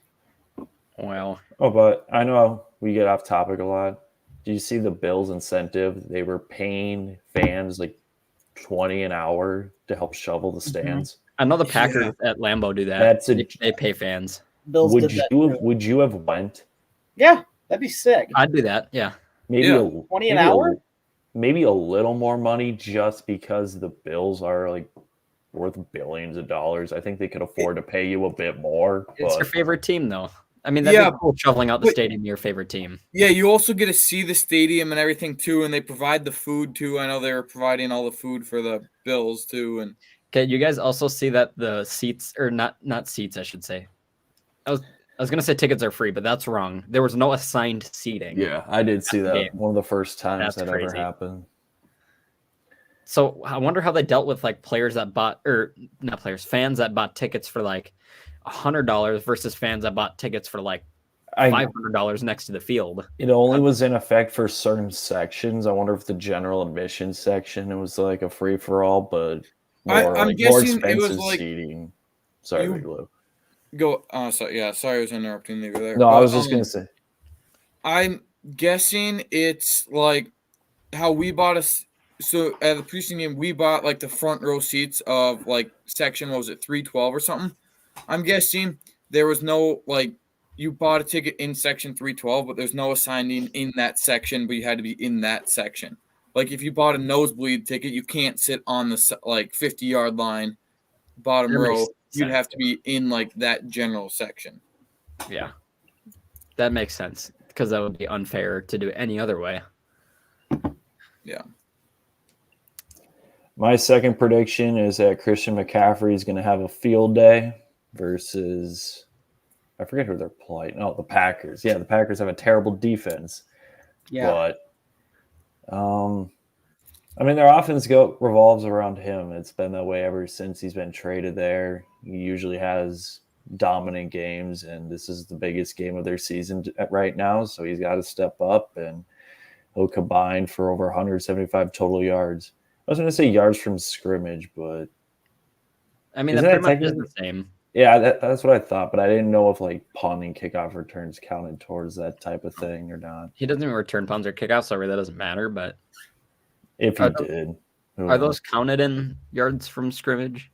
Wow. Oh, but I know we get off topic a lot. Do you see the Bills incentive? They were paying fans like $20 an hour to help shovel the stands. I know the Packers at Lambeau do that. That's they pay fans. Bills would did you that have, too. would you have went? Yeah, that'd be sick. I'd do that. Yeah. Maybe Yeah. 20 an hour? Maybe a little more money just because the Bills are like worth billions of dollars. I think they could afford to pay you a bit more. It's But your favorite team, though. I mean, that'd be cool shoveling out the stadium to your favorite team. Yeah, you also get to see the stadium and everything too, and they provide the food too. I know they were providing all the food for the Bills too. And okay, you guys also see that the seats, or not seats, I should say. I was gonna say tickets are free, but that's wrong. There was no assigned seating. yeah, I did see that game. one of the first times That's that crazy. ever happened. So I wonder how they dealt with like fans that bought tickets for like $100 versus fans that bought tickets for like $500 next to the field. It only was in effect for certain sections. I wonder if the general admission section, it was like a free for all, but I'm more guessing it was expensive like seating. Sorry, Big Lou. go. Sorry, I was interrupting you there. No, I was just gonna say. I'm guessing it's like how we bought so at the preseason game we bought like the front row seats of like section, what was it, 312 or something. I'm guessing there was no like you bought a ticket in section 312, but there's no assigning in that section, but you had to be in that section. Like if you bought a nosebleed ticket, you can't sit on the like 50-yard line, bottom row. You'd have to be in like that general section. Yeah, that makes sense because that would be unfair to do it any other way. Yeah. My second prediction is that Christian McCaffrey is going to have a field day versus, I forget who they're playing. Oh, the Packers. Yeah, the Packers have a terrible defense. Yeah. But, I mean, their offense revolves around him. It's been that way ever since he's been traded there. He usually has dominant games, and this is the biggest game of their season right now. So he's got to step up, and he'll combine for over 175 total yards. I was going to say yards from scrimmage, but I mean, isn't that pretty that much is the same. yeah, that's what I thought, but I didn't know if like punt and kickoff returns counted towards that type of thing or not. He doesn't even return punts or kickoffs, so really that doesn't matter. But If he did, are those counted in yards from scrimmage?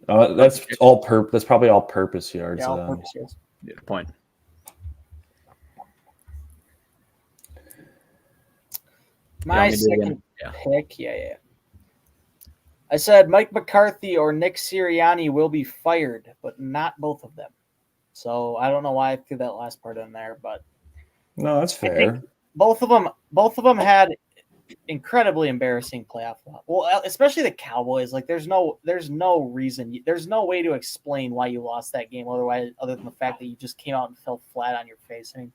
that's all That's probably all purpose yards. Yeah, all-purpose yards. Good point. My second pick, yeah. I said Mike McCarthy or Nick Sirianni will be fired, but not both of them. So I don't know why I threw that last part in there, but no, that's fair. Both of them had incredibly embarrassing playoff. Well, especially the Cowboys. Like, there's no reason, there's no way to explain why you lost that game other than the fact that you just came out and fell flat on your face. I mean,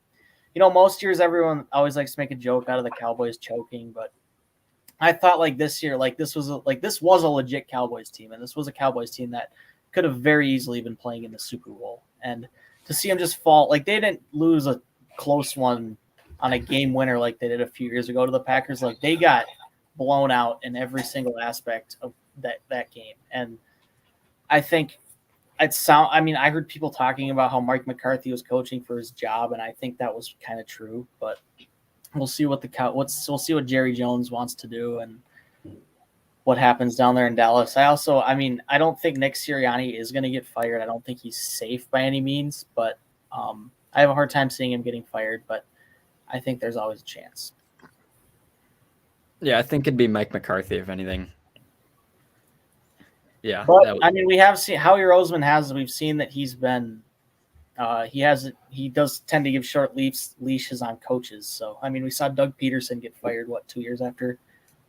most years everyone always likes to make a joke out of the Cowboys choking, but I thought like this year, like this was a legit Cowboys team, and this was a Cowboys team that could have very easily been playing in the Super Bowl. And to see them just fall, like they didn't lose a close one on a game winner like they did a few years ago to the Packers. Like they got blown out in every single aspect of that game. And I think I heard people talking about how Mike McCarthy was coaching for his job, and I think that was kind of true, but we'll see what Jerry Jones wants to do and what happens down there in Dallas. I don't think Nick Sirianni is going to get fired. I don't think he's safe by any means, but I have a hard time seeing him getting fired, but I think there's always a chance. Yeah, I think it'd be Mike McCarthy, if anything. Yeah. But, we have seen Howie Roseman we've seen that he's been he does tend to give short leashes on coaches. So, we saw Doug Peterson get fired, 2 years after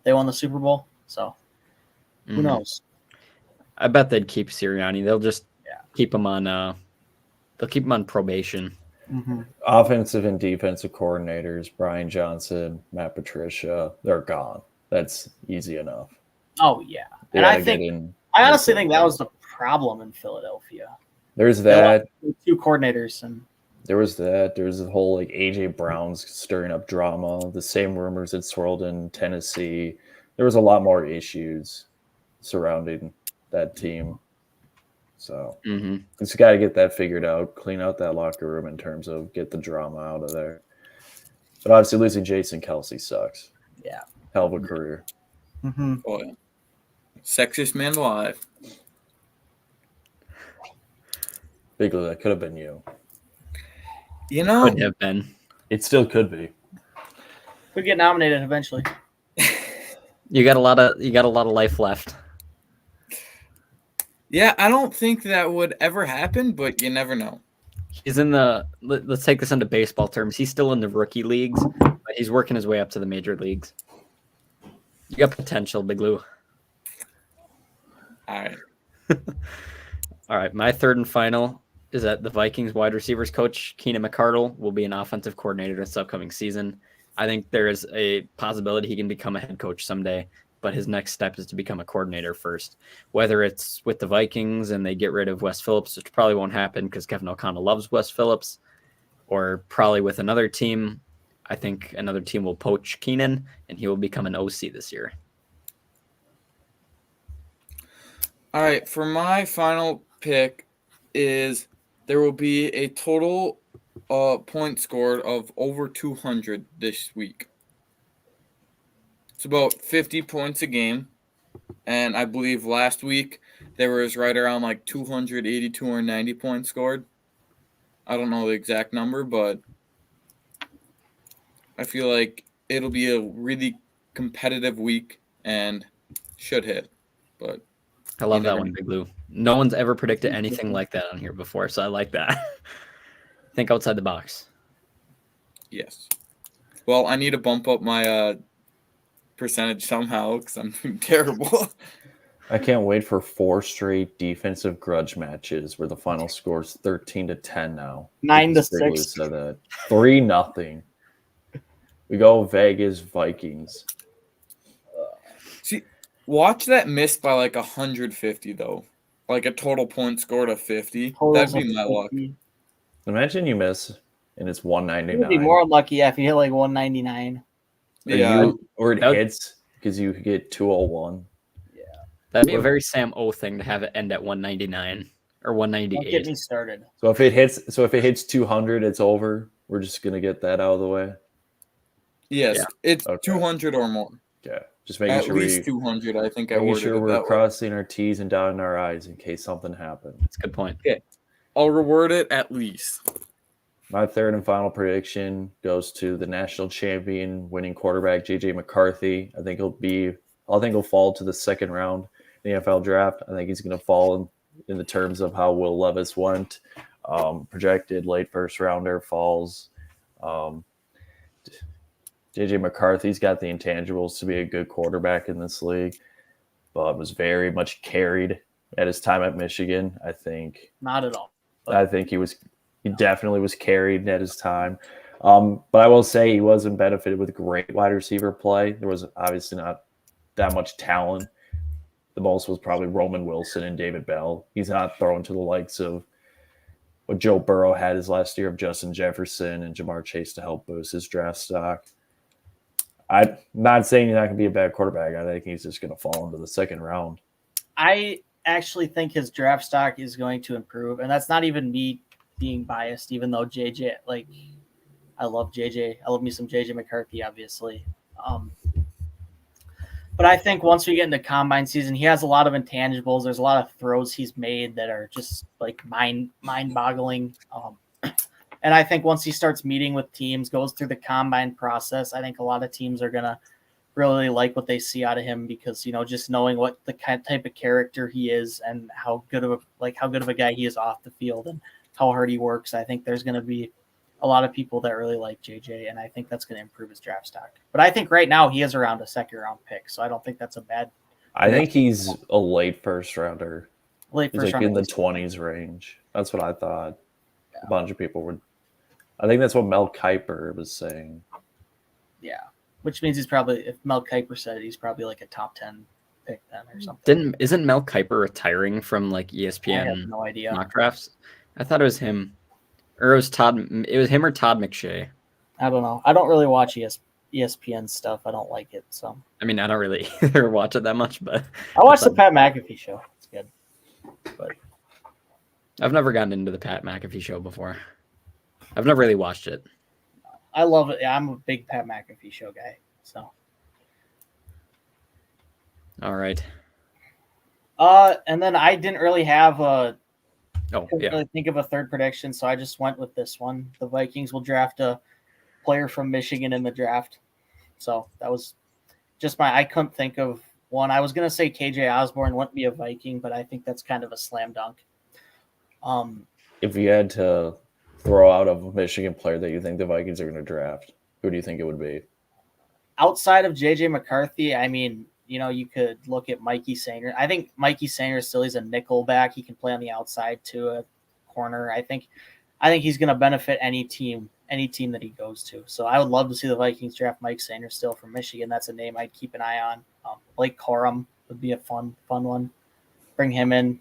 they won the Super Bowl? So, who knows? I bet they'd keep Sirianni. They'll just keep him on they'll keep him on probation. Mm-hmm. Offensive and defensive coordinators, Brian Johnson, Matt Patricia, they're gone. That's easy enough. Oh, yeah. And I honestly think that was the problem in Philadelphia. There's that. Two coordinators. And there was that. There's the whole A.J. Brown's stirring up drama. The same rumors that swirled in Tennessee. There was a lot more issues surrounding that team. So it's got to get that figured out, clean out that locker room in terms of get the drama out of there. But obviously losing Jason Kelce sucks. Yeah. Hell of a career. Mm-hmm. Oh, yeah. Sexiest man alive. Bigly, that could have been you. Could have been. It still could be. Could get nominated eventually. You got a lot of life left. Yeah, I don't think that would ever happen, but you never know. He's in let's take this into baseball terms. He's still in the rookie leagues, but he's working his way up to the major leagues. You got potential, Big Lou. All right. All right. My third and final is that the Vikings wide receivers coach, Keenan McCardle, will be an offensive coordinator this upcoming season. I think there is a possibility he can become a head coach someday, but his next step is to become a coordinator first. Whether it's with the Vikings and they get rid of Wes Phillips, which probably won't happen because Kevin O'Connell loves Wes Phillips, or probably with another team. I think another team will poach Keenan, and he will become an OC this year. All right, for my final pick is there will be a total point scored of over 200 this week. It's about 50 points a game, and I believe last week there was right around like 280, 290 points scored. I don't know the exact number, but I feel like it'll be a really competitive week and should hit. But I love that one, Big Lou. No one's ever predicted anything like that on here before, so I like that. Think outside the box. Yes. Well, I need to bump up my percentage somehow because I'm doing terrible. I can't wait for 4 straight defensive grudge matches where the final score is 13-10 now. 9-6. Said that 3-0. We go Vegas Vikings. See, watch that miss by like 150 though, like a total point scored of 50. Totals That'd be of my luck. 50. Imagine you miss and it's It would be 199. more unlucky if you hit like 199. Yeah, Or it hits because you get 201. That'd be a very Sam O thing to have it end at 199 or Don't get 198. me started. So if it hits 200, it's over. We're just gonna get that out of the way. yes, Yeah. it's Okay. 200 or more. Yeah, just making At sure least 200. I think I making worded sure it we're that way. crossing our T's and dotting our I's in case something happens. That's a good point. I'll reword it at least. My third and final prediction goes to the national champion, winning quarterback JJ McCarthy. I think he'll fall to the second round in the NFL draft. I think he's going to fall in the terms of how Will Levis went. Projected late first rounder falls. JJ McCarthy's got the intangibles to be a good quarterback in this league, but was very much carried at his time at Michigan. I think Not at all. he definitely was carried at his time. But I will say he wasn't benefited with great wide receiver play. There was obviously not that much talent. The most was probably Roman Wilson and David Bell. He's not throwing to the likes of what Joe Burrow had his last year of Justin Jefferson and Jamar Chase to help boost his draft stock. I'm not saying he's not going to be a bad quarterback. I think he's just going to fall into the second round. I actually think his draft stock is going to improve, and that's not even me being biased, even though JJ, like, I love JJ. I love me some JJ McCarthy, obviously. But I think once we get into combine season, he has a lot of intangibles. There's a lot of throws he's made that are just like mind-boggling. And I think once he starts meeting with teams, goes through the combine process, I think a lot of teams are going to really like what they see out of him because, just knowing what the type of character he is and how good of a guy he is off the field and how hard he works. I think there's going to be a lot of people that really like JJ, and I think that's going to improve his draft stock. But I think right now he is around a second-round pick, so I don't think that's a bad. I think he's a late first rounder. Late He's first like round in the 20s range. That's what I thought. A bunch of people would. I think that's what Mel Kiper was saying. Yeah, which means he's probably, if Mel Kiper said it, he's probably like a top 10 pick then or something. Isn't Mel Kiper retiring from like ESPN I have no idea. mock drafts? I thought it was him. Or it was Todd. It was him or Todd McShay. I don't know. I don't really watch ESPN stuff. I don't like it. So I mean, I don't really either watch it that much, but I watch the Pat McAfee show. It's good. But I've never gotten into the Pat McAfee show before. I've never really watched it. I love it. Yeah, I'm a big Pat McAfee show guy. So All right. and then I didn't really have Oh, yeah. really think of a third prediction, so I just went with this one. The Vikings will draft a player from Michigan in the draft. So that was just I couldn't think of one. I was going to say KJ Osborne wouldn't be a Viking, but I think that's kind of a slam dunk. If you had to throw out a Michigan player that you think the Vikings are going to draft, who do you think it would be? Outside of JJ McCarthy, I mean, you could look at Mikey Sanger. I think Mikey Sanger still is a nickel back. He can play on the outside to a corner. I think he's going to benefit any team that he goes to. So I would love to see the Vikings draft Mike Sanger still from Michigan. That's a name I'd keep an eye on. Blake Corum would be a fun one. Bring him in.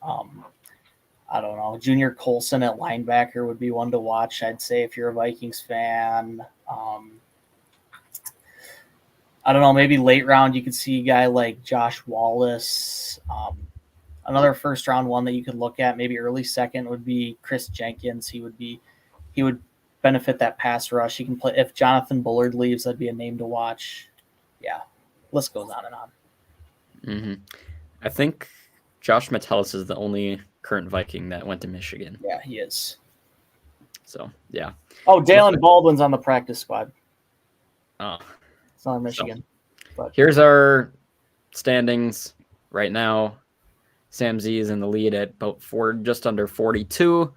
I don't know. Junior Colson at linebacker would be one to watch, I'd say, if you're a Vikings fan. I don't know, maybe late round you could see a guy like Josh Wallace. Another first round one that you could look at, maybe early second, would be Chris Jenkins. He would benefit that pass rush. He can play if Jonathan Bullard leaves, that'd be a name to watch. Yeah, list goes on and on. Mm-hmm. I think Josh Metellus is the only current Viking that went to Michigan. Yeah, he is. So yeah. Oh, Dalen Baldwin's on the practice squad. Oh. It's not Michigan. So, here's our standings right now. Sam Z is in the lead at about just under 42.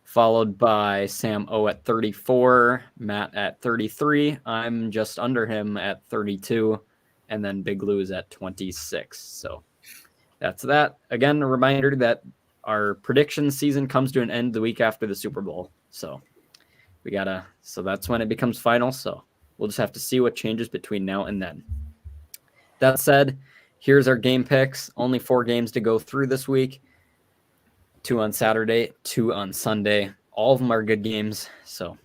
followed by Sam O at 34, Matt at 33. I'm just under him at 32, and then Big Lou is at 26. So that's that. Again, a reminder that our prediction season comes to an end the week after the Super Bowl. So so that's when it becomes final. So we'll just have to see what changes between now and then. That said, here's our game picks. Only 4 games to go through this week. 2 on Saturday, 2 on Sunday. All of them are good games, so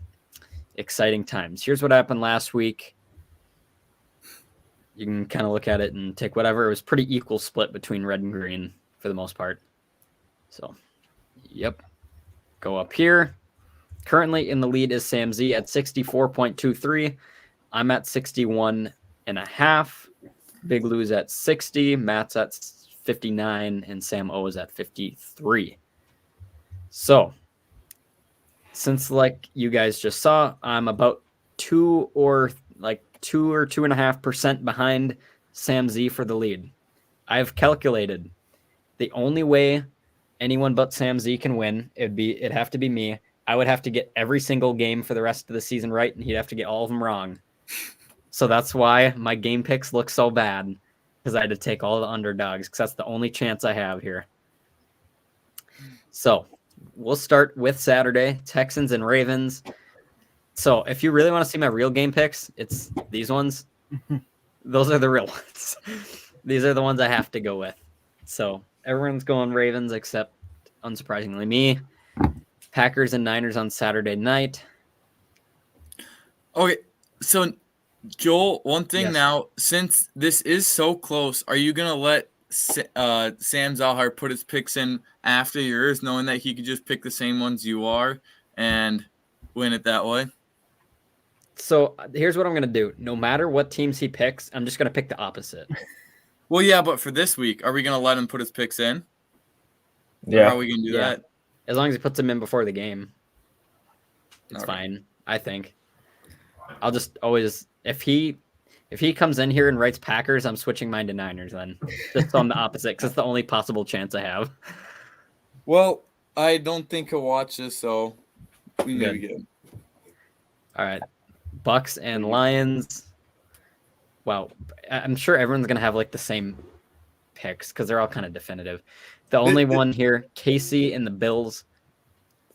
exciting times. Here's what happened last week. You can kind of look at it and take whatever. It was pretty equal split between red and green for the most part. So, yep. Go up here. Currently in the lead is Sam Z at 64.23. I'm at 61.5. Big Lou's at 60. Matt's at 59, and Sam O is at 53. So, since like you guys just saw, I'm about 2 or 2.5% behind Sam Z for the lead. I've calculated the only way anyone but Sam Z can win, it'd have to be me. I would have to get every single game for the rest of the season right, and he'd have to get all of them wrong. So that's why my game picks look so bad, because I had to take all the underdogs, because that's the only chance I have here. So we'll start with Saturday, Texans and Ravens. So if you really want to see my real game picks, it's these ones. Those are the real ones. These are the ones I have to go with. So everyone's going Ravens except, unsurprisingly, me. Packers and Niners on Saturday night. Okay, so Joel, one thing Yes. now, since this is so close, are you going to let Sam Zahar put his picks in after yours, knowing that he could just pick the same ones you are and win it that way? So here's what I'm going to do. No matter what teams he picks, I'm just going to pick the opposite. Well, yeah, but for this week, are we going to let him put his picks in? Or Yeah. how are we going to do that? As long as he puts them in before the game, it's Okay. fine, I think. I'll just always, if he comes in here and writes Packers, I'm switching mine to Niners then. Just on the opposite, because it's the only possible chance I have. Well, I don't think he'll watch this, so we may be good. All right. Bucks and Lions. Wow. I'm sure everyone's going to have like the same picks because they're all kind of definitive. The only one here, KC and the Bills.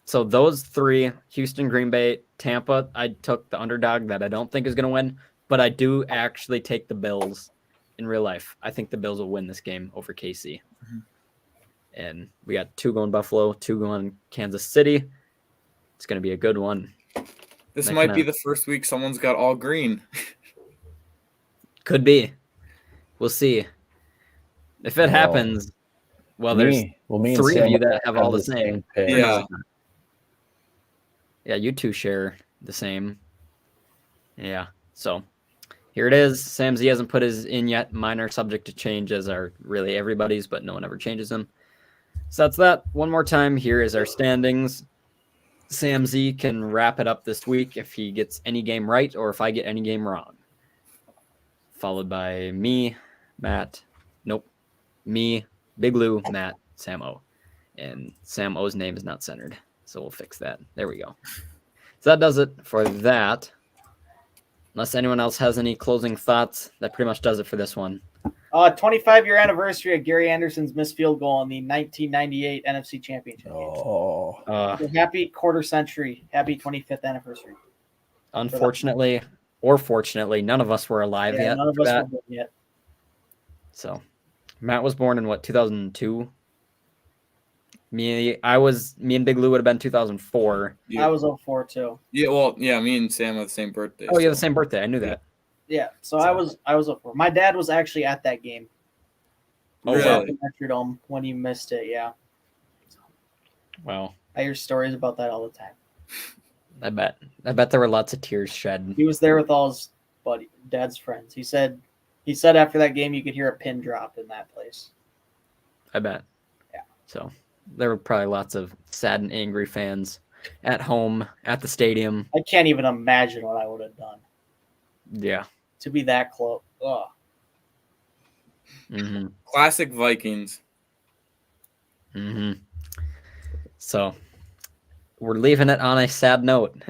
So those 3, Houston, Green Bay, Tampa, I took the underdog that I don't think is going to win, but I do actually take the Bills in real life. I think the Bills will win this game over KC. Mhm. And we got 2 going Buffalo, 2 going Kansas City. It's going to be a good one. This That might be kinda- the first week someone's got all green. Could be. We'll see. If it happens, well, there's me and 3 of Sam you that have all the same. pick. Yeah. Yeah, you 2 share the same. Yeah. So here it is. Sam Z hasn't put his in yet. Mine are subject to change, as are really everybody's, but no one ever changes them. So that's that. One more time. Here is our standings. Sam Z can wrap it up this week if he gets any game right or if I get any game wrong. Followed by me, Matt. Nope. Me, Big Lou, Matt, Sam O. And Sam O's name is not centered. So we'll fix that. There we go. So that does it for that. Unless anyone else has any closing thoughts, that pretty much does it for this one. 25-year anniversary of Gary Anderson's missed field goal in the 1998 NFC Championship game. Oh, So happy quarter century. Happy 25th anniversary. Unfortunately, or fortunately, none of us were alive yet. None of for us that. were born yet. So Matt was born in what, 2002? Me and Big Lou would have been 2004. Yeah. I was 04 too. Yeah, well, yeah, me and Sam have the same birthday. Oh, you have the so- same birthday. I knew that. Yeah, so I was 04. My dad was actually at that game. Oh, Really? wow. At the Metrodome when he missed it. Yeah, Wow. I hear stories about that all the time. I bet there were lots of tears shed. He was there with all his dad's friends. He said after that game you could hear a pin drop in that place. I bet. Yeah. So there were probably lots of sad and angry fans at home, at the stadium. I can't even imagine what I would have done Yeah. to be that close. Ugh. Mm-hmm. Classic Vikings. Mm-hmm. So we're leaving it on a sad note.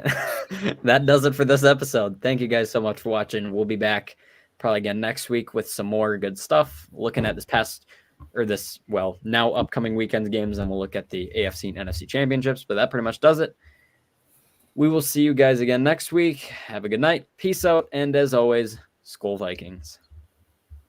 That does it for this episode. Thank you guys so much for watching. We'll be back probably again next week with some more good stuff, looking at now upcoming weekend's games, and we'll look at the AFC and NFC championships. But that pretty much does it. We will see you guys again next week. Have a good night. Peace out. And as always, SKOL Vikings.